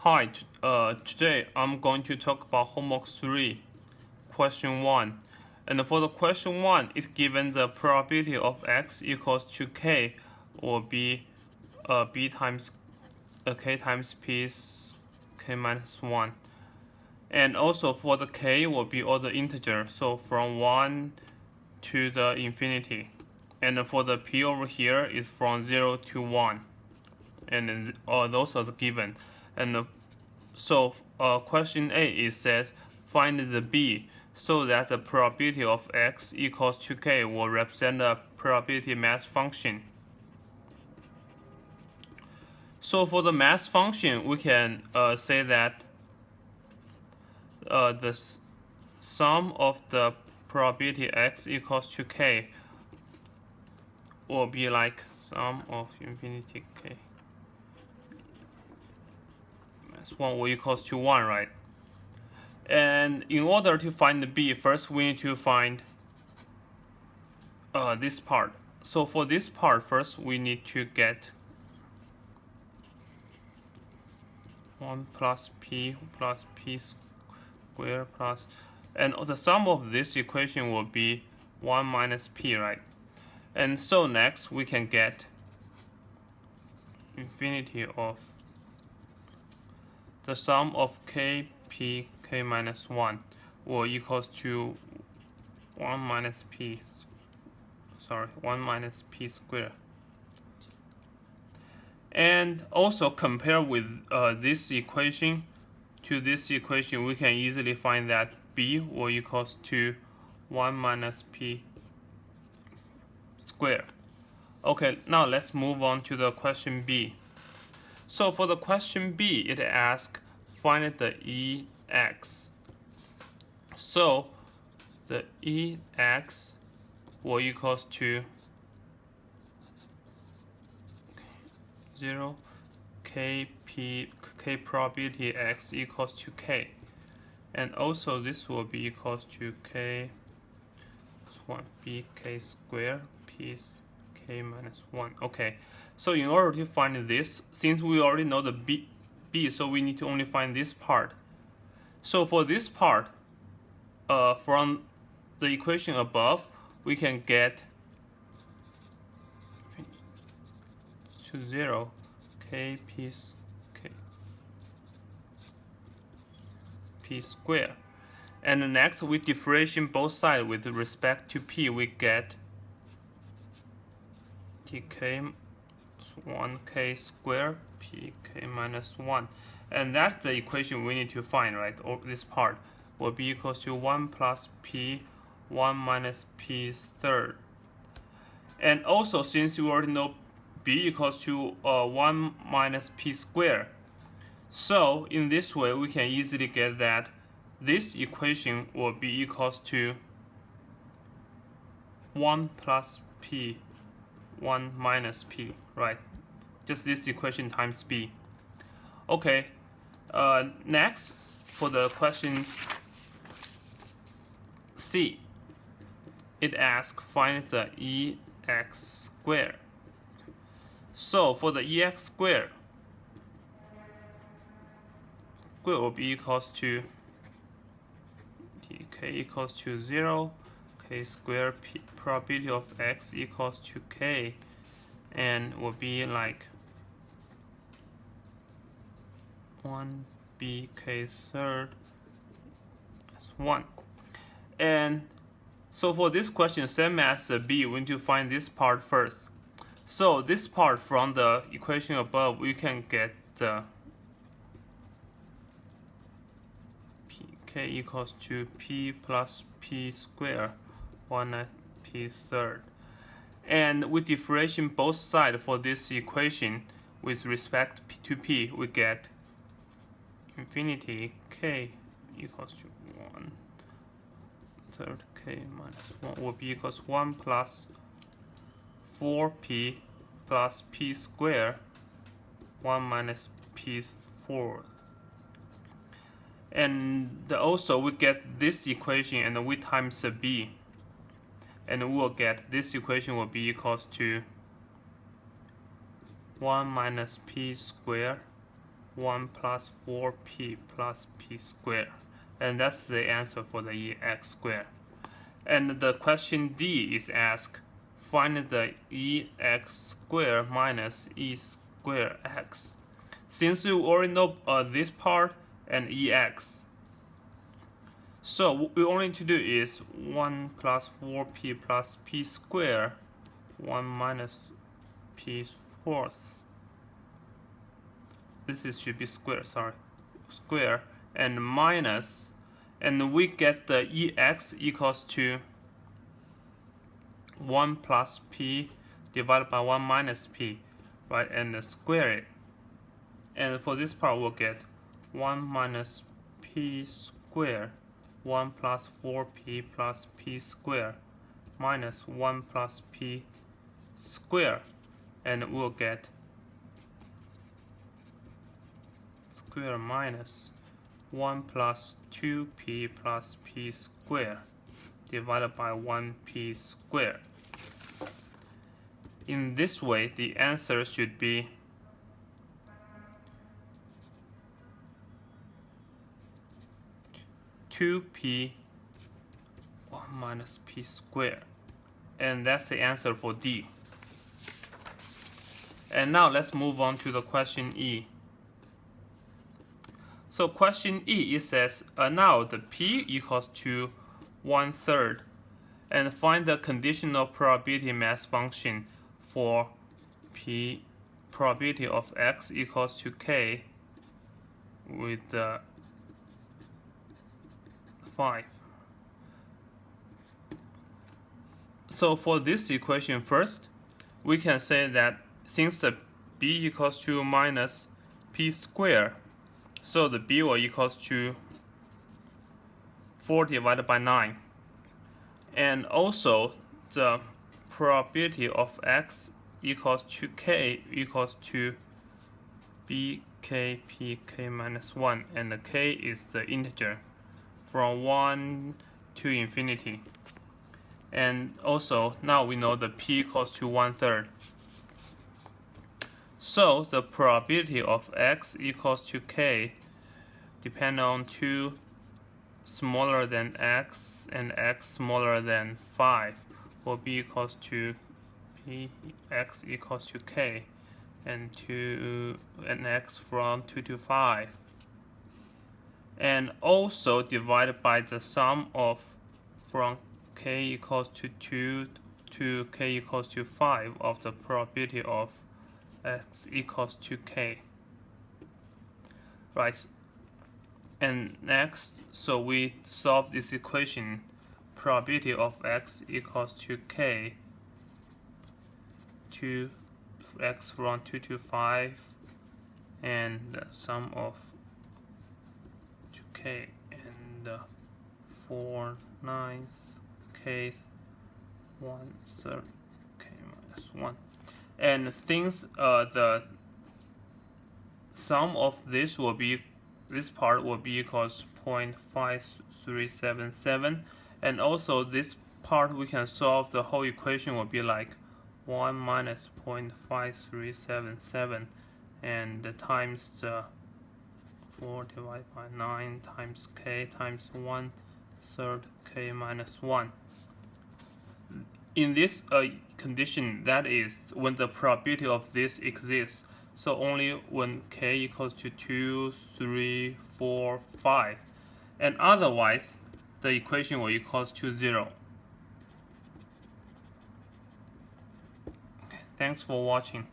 Hi, today I'm going to talk about homework 3, question 1. And for the question 1, it's given the probability of x equals to k or b times k times p k minus 1. And also for the k will be all the integer, so from 1 to the infinity. And for the p over here is from 0 to 1. And those are the given. And so question A, it says find the b so that the probability of x equals to k will represent a probability mass function. So for the mass function, we can say that the sum of the probability x equals to k will be like sum of infinity k. 1 will equals to 1, right? And in order to find the b, first we need to find this part. So for this part, first we need to get 1 plus p squared plus, and the sum of this equation will be 1 minus p, right? And so next we can get infinity of the sum of k minus 1 will equals to 1 minus p squared. And also compare with this equation to this equation, we can easily find that b will equals to 1 minus p squared. Okay, now let's move on to the question B. So for the question B, it asks find the EX. So the EX will equals to 0 k probability x equals to k, and also this will be equals to k plus 1 b k squared p k minus 1. Okay, so in order to find this, since we already know the b, so we need to only find this part. So for this part, from the equation above, we can get to 0 k p squared. And next we differentiate both sides with respect to p, we get tk 1k squared pk minus 1. And that's the equation we need to find, right? Or this part will be equals to 1 plus p 1 minus p third. And also, since we already know b equals to 1 minus p squared, so in this way we can easily get that this equation will be equals to 1 plus p 1 minus p, right? Just this equation times b. Okay, next for the question C, it asks find the EX squared. So for the EX squared will be equals to k equals to 0 k squared p probability of x equals to k, and will be like 1 b k third plus 1. And so for this question, same as b, we need to find this part first. So this part from the equation above, we can get the k equals to p plus p squared 1 p third. And we differentiate both sides for this equation with respect to p, we get infinity k equals to 1 third k minus 1 will be equals 1 plus 4p plus p squared 1 minus p fourth. And also we get this equation and we times the b, and we will get this equation will be equals to 1 minus p squared 1 plus 4p plus p squared. And that's the answer for the ex squared. And the question D is asked, find the ex squared minus e squared x. Since you already know this part and ex, so what we only need to do is 1 plus 4p plus p squared, 1 minus p fourth. This should be square, sorry, square, and minus, and we get the ex equals to 1 plus p divided by 1 minus p, right, and square it. And for this part, we'll get 1 minus p squared, 1 plus 4p plus p squared, minus 1 plus p squared, and we'll get square minus 1 plus 2p plus p squared divided by 1p squared. In this way, the answer should be 2p 1 minus p squared. And that's the answer for D. And now let's move on to the question E. So question E, it says, now the p equals to 1/3, and find the conditional probability mass function for p probability of x equals to k with 5. So for this equation first, we can say that since the b equals to minus p squared, so the b will equals to 4 divided by 9. And also the probability of x equals to k equals to bk pk minus 1, and the k is the integer from 1 to infinity. And also now we know the p equals to 1/3. So the probability of x equals to k depend on 2 smaller than x and x smaller than 5 will be equals to p x equals to k and 2 and x from 2 to 5, and also divided by the sum of from k equals to 2 to k equals to 5 of the probability of x equals to k, right? And next, so we solve this equation, probability of x equals to k, to x from 2 to 5, and the sum of 2k and 4/9 k 1/3 k minus 1. And things, the sum of this will be, this part will be equals 0.5377, and also this part we can solve the whole equation will be like 1 minus 0.5377, and the times the 4 divided by 9 times k times 1/3 k minus 1. In this condition, that is when the probability of this exists, so only when k equals to 2, 3, 4, 5, and otherwise the equation will equals to 0. Okay, thanks for watching.